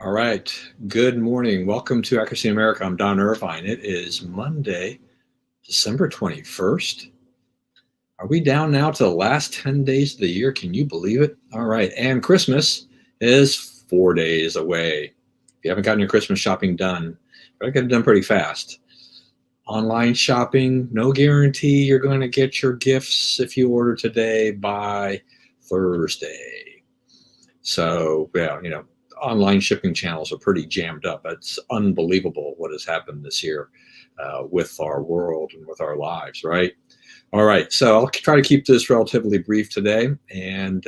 All right. Good morning. Welcome to Accuracy America. I'm Don Irvine. It is Monday, December 21st. Are we down now to the last 10 days of the year? Can you believe it? All right. And Christmas is 4 days away. If you haven't gotten your Christmas shopping done, better get it done pretty fast. Online shopping, no guarantee you're going to get your gifts if you order today by Thursday. So, yeah, online shipping channels are pretty jammed up. It's unbelievable what has happened this year with our world and with our lives, right? All right, so I'll try to keep this relatively brief today and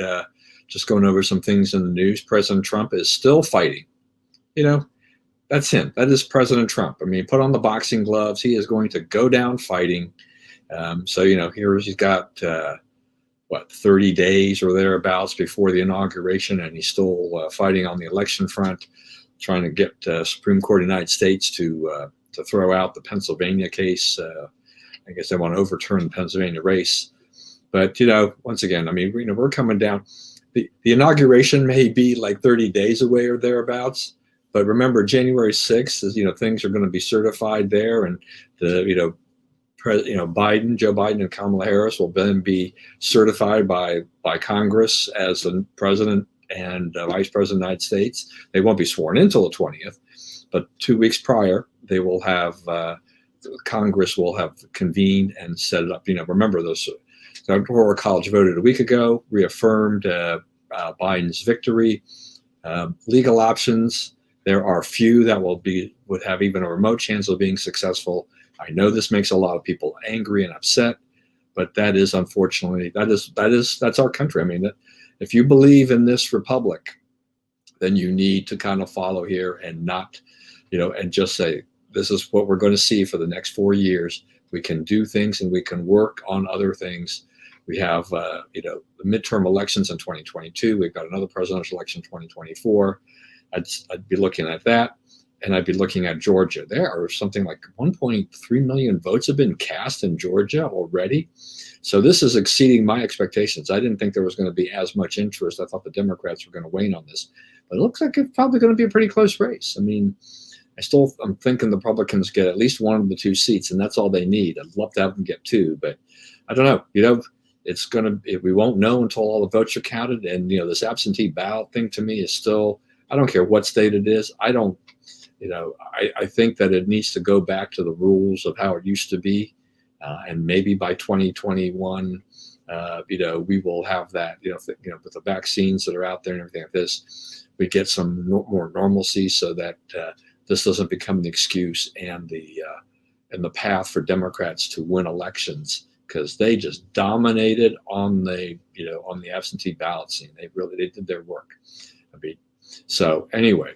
just going over some things in the news. President Trump is still fighting. You know, that's him. That is President Trump. I mean, put on the boxing gloves. He is going to go down fighting. Here he's got 30 days or thereabouts before the inauguration, and he's still fighting on the election front, trying to get Supreme Court of the United States to throw out the Pennsylvania case. I guess they want to overturn the Pennsylvania race. But, once again, I mean, we're coming down. The inauguration may be like 30 days away or thereabouts. But remember, January 6th is, things are going to be certified there, and Joe Biden and Kamala Harris will then be certified by Congress as the president and vice president of the United States. They won't be sworn in until the 20th, but 2 weeks prior, they will have Congress will have convened and set it up. Remember those. The Electoral College voted a week ago, reaffirmed Biden's victory. Legal options. There are few that would have even a remote chance of being successful. I know this makes a lot of people angry and upset, but that is unfortunately that's our country. I mean, if you believe in this republic, then you need to kind of follow here and not, and just say this is what we're going to see for the next 4 years. We can do things and we can work on other things. We have the midterm elections in 2022. We've got another presidential election in 2024. I'd be looking at that. And I'd be looking at Georgia. There are something like 1.3 million votes have been cast in Georgia already. So this is exceeding my expectations. I didn't think there was going to be as much interest. I thought the Democrats were going to wane on this. But it looks like it's probably going to be a pretty close race. I mean, I'm thinking the Republicans get at least one of the two seats, and that's all they need. I'd love to have them get two, but I don't know. We won't know until all the votes are counted. And, this absentee ballot thing to me is still, I don't care what state it is. I think that it needs to go back to the rules of how it used to be. And maybe by 2021, we will have that, with the vaccines that are out there and everything like this, we get some more normalcy so that this doesn't become the excuse and the path for Democrats to win elections, because they just dominated on the absentee ballot scene. They did their work. So anyway.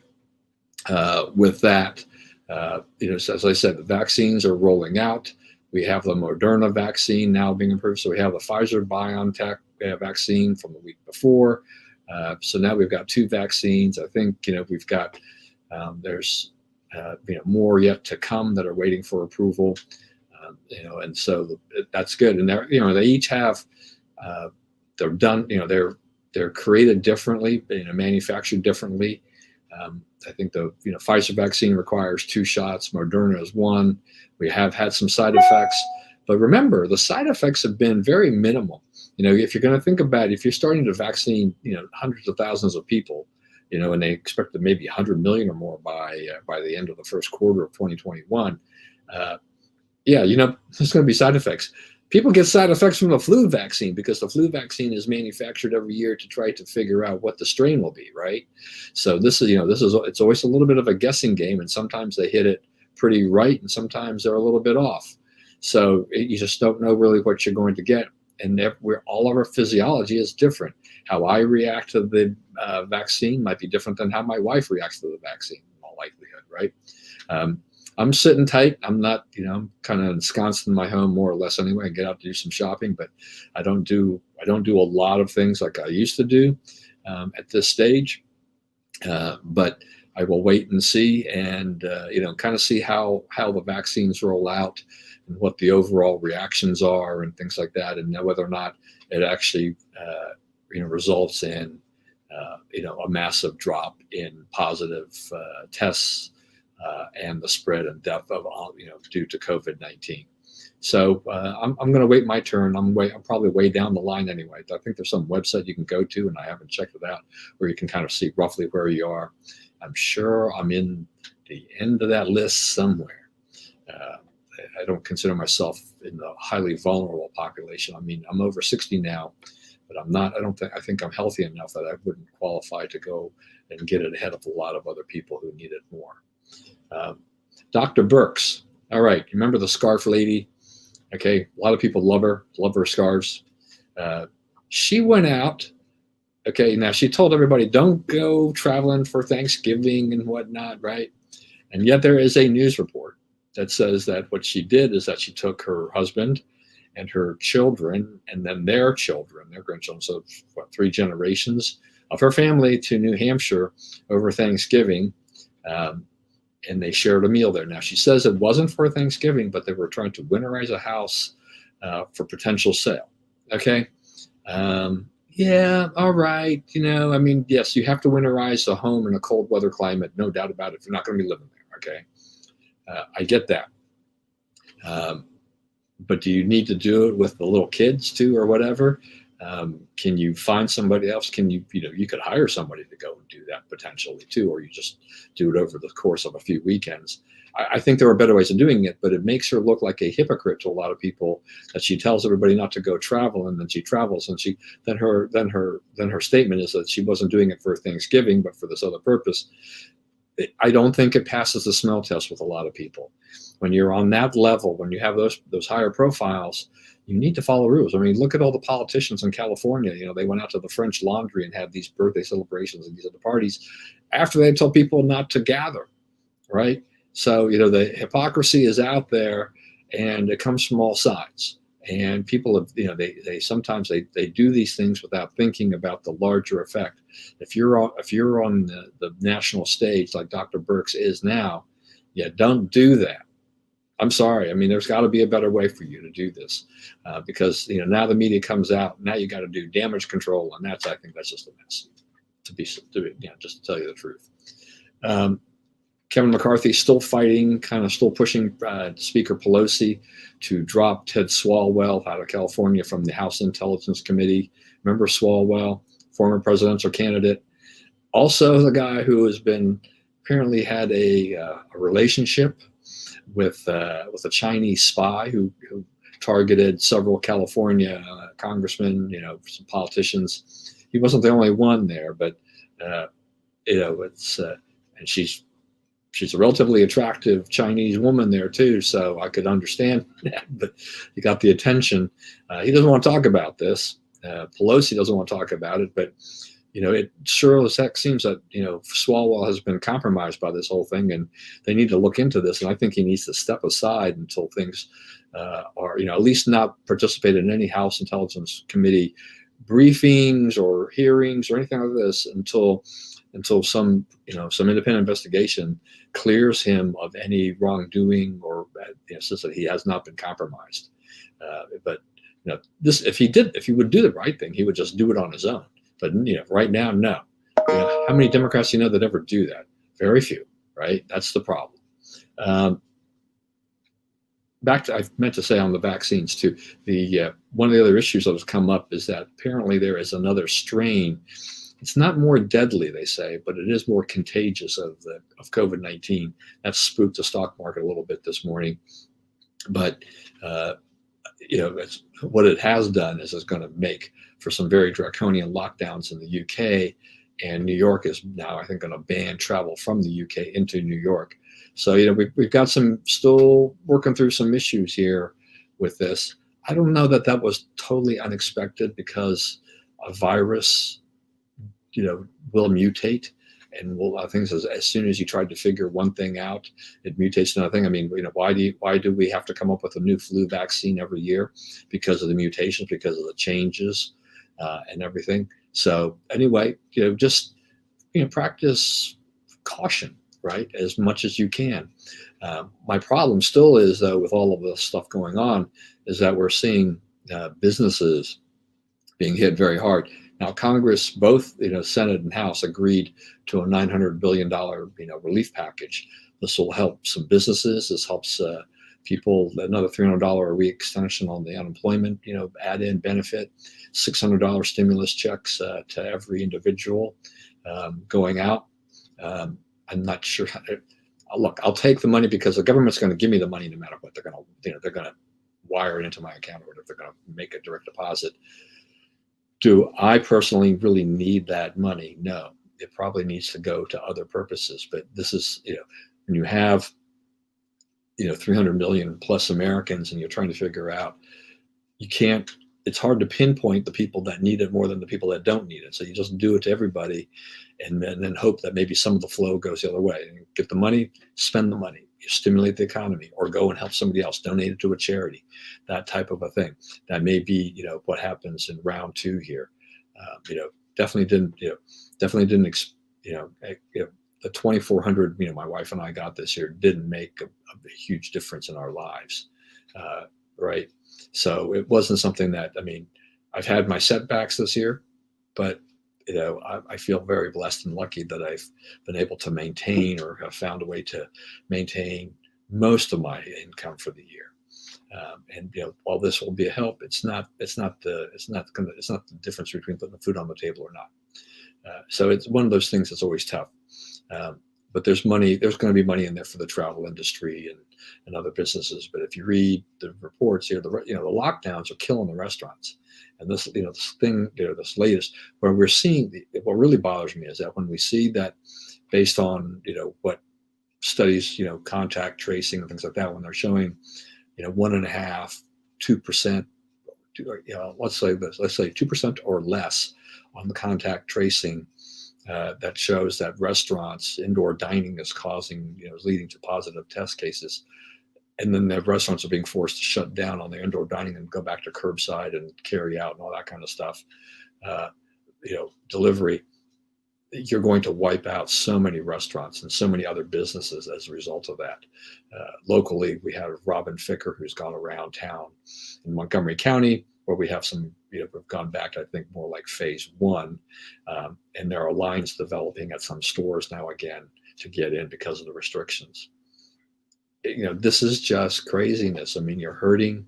With that, as I said, the vaccines are rolling out. We have the Moderna vaccine now being approved. So we have the Pfizer-BioNTech vaccine from the week before. So now we've got two vaccines. I think, we've got, there's, more yet to come that are waiting for approval. And so that's good. And they each have, they're done, they're created differently, manufactured differently. I think the Pfizer vaccine requires 2 shots. Moderna is 1. We have had some side effects, but remember, the side effects have been very minimal. If you're going to think about it, if you're starting to vaccine, hundreds of thousands of people, and they expect that maybe 100 million or more by the end of the first quarter of 2021, there's going to be side effects. People get side effects from the flu vaccine because the flu vaccine is manufactured every year to try to figure out what the strain will be, right? So it's always a little bit of a guessing game, and sometimes they hit it pretty right, and sometimes they're a little bit off. So you just don't know really what you're going to get, and all of our physiology is different. How I react to the vaccine might be different than how my wife reacts to the vaccine, in all likelihood, right? I'm sitting tight. I'm not, I'm kind of ensconced in my home more or less anyway. I get out to do some shopping, but I don't do a lot of things like I used to do at this stage. But I will wait and see, and kind of see how the vaccines roll out and what the overall reactions are and things like that, and know whether or not it actually results in a massive drop in positive tests and the spread and death of due to COVID-19. So I'm going to wait my turn. I'm probably way down the line anyway. I think there's some website you can go to, and I haven't checked it out, where you can kind of see roughly where you are. I'm sure I'm in the end of that list somewhere. I don't consider myself in the highly vulnerable population. I mean, I'm over 60 now, but I'm not. I think I'm healthy enough that I wouldn't qualify to go and get it ahead of a lot of other people who need it more. Dr. Birx. All right, you remember the scarf lady? Okay, a lot of people love her scarves. She went out. Okay, now she told everybody, don't go traveling for Thanksgiving and whatnot, right? And yet there is a news report that says that what she did is that she took her husband and her children and then their children, their grandchildren, so 3 generations of her family to New Hampshire over Thanksgiving. And they shared a meal there. Now, she says it wasn't for Thanksgiving, but they were trying to winterize a house for potential sale. Okay. Yeah, all right. I mean, yes, you have to winterize a home in a cold weather climate, no doubt about it, if you're not going to be living there. Okay. I get that. But do you need to do it with the little kids too, or whatever? Can you find somebody else? Can you could hire somebody to go and do that potentially too, or you just do it over the course of a few weekends. I think there are better ways of doing it, but it makes her look like a hypocrite to a lot of people that she tells everybody not to go travel, and then she travels, and then her statement is that she wasn't doing it for Thanksgiving, but for this other purpose. I don't think it passes the smell test with a lot of people. When you're on that level, when you have those higher profiles, you need to follow rules. I mean, look at all the politicians in California. They went out to the French Laundry and had these birthday celebrations and these other parties after they told people not to gather, right? So, the hypocrisy is out there, and it comes from all sides. And people have, they sometimes they do these things without thinking about the larger effect. If you're on the national stage like Dr. Birx is now, don't do that. I'm sorry. I mean, there's got to be a better way for you to do this, because now the media comes out. Now you got to do damage control, and I think that's just a mess. Just to tell you the truth. Kevin McCarthy still fighting, still pushing Speaker Pelosi to drop Ted Swalwell out of California from the House Intelligence Committee. Remember Swalwell, former presidential candidate, also the guy who has been apparently had a relationship with a Chinese spy who targeted several California congressmen, some politicians. He wasn't the only one there, but it's and she's a relatively attractive Chinese woman there too, so I could understand that. But he got the attention. He doesn't want to talk about this. Pelosi doesn't want to talk about it, but it sure as heck seems that Swalwell has been compromised by this whole thing, and they need to look into this. And I think he needs to step aside until things are at least not participate in any House Intelligence Committee briefings or hearings or anything like this until some independent investigation clears him of any wrongdoing or says that he has not been compromised. But if he would do the right thing, he would just do it on his own. But right now, no. How many Democrats do you know that ever do that? Very few, right? That's the problem. I meant to say on the vaccines too. One of the other issues that has come up is that apparently there is another strain. It's not more deadly, they say, but it is more contagious of COVID-19. That spooked the stock market a little bit this morning. But what it has done is it's going to make for some very draconian lockdowns in the UK, and New York is now, I think, going to ban travel from the UK into New York. So we've got still working through some issues here with this. I don't know that was totally unexpected, because a virus will mutate, and things as soon as you try to figure one thing out, it mutates to another thing. I mean, why do we have to come up with a new flu vaccine every year? Because of the mutations, because of the changes, and everything. So anyway, just practice caution, right, as much as you can. My problem still is, though, with all of this stuff going on, is that we're seeing businesses being hit very hard. Now, Congress, both Senate and House, agreed to a $900 billion relief package. This will help some businesses. This helps people. Another $300 a week extension on the unemployment add-in benefit. $600 stimulus checks to every individual going out. I'm not sure. Look, I'll take the money because the government's going to give me the money no matter what. They're going to wire it into my account, or if they're going to make a direct deposit. Do I personally really need that money? No, it probably needs to go to other purposes. But this is, when you have, 300 million plus Americans, and you're trying to figure out, it's hard to pinpoint the people that need it more than the people that don't need it. So you just do it to everybody, and then hope that maybe some of the flow goes the other way. And get the money, spend the money, you stimulate the economy, or go and help somebody else, donate it to a charity, that type of a thing. That may be, what happens in round two here. Definitely didn't, the 2,400, my wife and I got this year didn't make a huge difference in our lives, right? So it wasn't something that, I've had my setbacks this year, but I feel very blessed and lucky that I've been able to maintain, or have found a way to maintain most of my income for the year. And while this will be a help, it's not the difference between putting the food on the table or not. So it's one of those things that's always tough. But there's going to be money in there for the travel industry and other businesses. But if you read the reports here, the lockdowns are killing the restaurants. And this, this latest, where we're seeing, what really bothers me is that when we see that, based on, what studies, contact tracing and things like that, when they're showing, 1.5%, 2%, let's say 2% or less on the contact tracing, that shows that restaurants, indoor dining is leading to positive test cases. And then the restaurants are being forced to shut down on their indoor dining and go back to curbside and carry out and all that kind of stuff. Delivery. You're going to wipe out so many restaurants and so many other businesses as a result of that. Locally, we have Robin Ficker, who's gone around town in Montgomery County, where we have some, we've gone back, I think, more like phase one. And there are lines developing at some stores now again to get in because of the restrictions. This is just craziness. You're hurting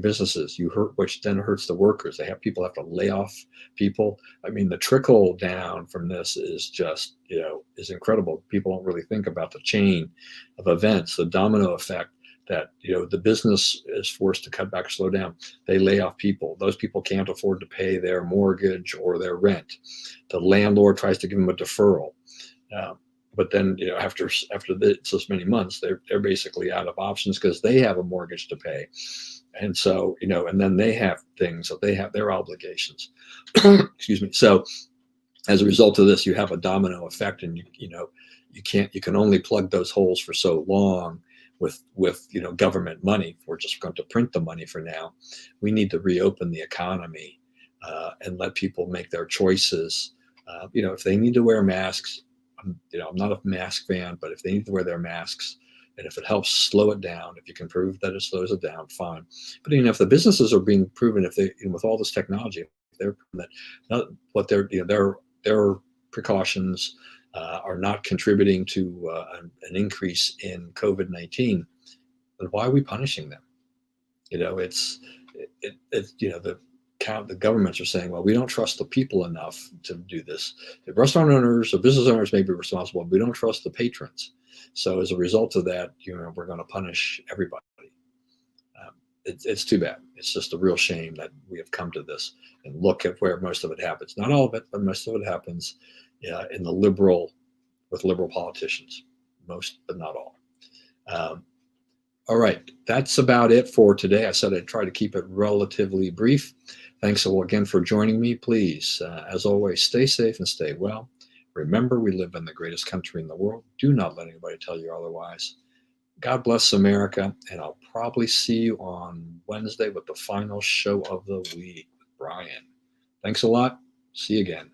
businesses. Which then hurts the workers. People have to lay off people. The trickle down from this is just, is incredible. People don't really think about the chain of events, the domino effect that, the business is forced to cut back, slow down. They lay off people. Those people can't afford to pay their mortgage or their rent. The landlord tries to give them a deferral. But then, after so many months, they're basically out of options because they have a mortgage to pay. And so, and then they have things that they have their obligations. Excuse me. So as a result of this, you have a domino effect, and you can only plug those holes for so long with government money. We're just going to print the money for now. We need to reopen the economy and let people make their choices. If they need to wear masks, I'm not a mask fan, but if they need to wear their masks, and if it helps slow it down, if you can prove that it slows it down, fine. But if the businesses are being proven, if they, with all this technology, if they're proven that what their precautions are not contributing to an increase in COVID-19, then why are we punishing them? The governments are saying, well, we don't trust the people enough to do this. The restaurant owners or business owners may be responsible, but we don't trust the patrons. So as a result of that, we're going to punish everybody. It's too bad. It's just a real shame that we have come to this. And look at where most of it happens. Not all of it, but most of it happens with liberal politicians. Most, but not all. All right, that's about it for today. I said I'd try to keep it relatively brief. Thanks again for joining me. Please, as always, stay safe and stay well. Remember, we live in the greatest country in the world. Do not let anybody tell you otherwise. God bless America, and I'll probably see you on Wednesday with the final show of the week with Brian. Thanks a lot. See you again.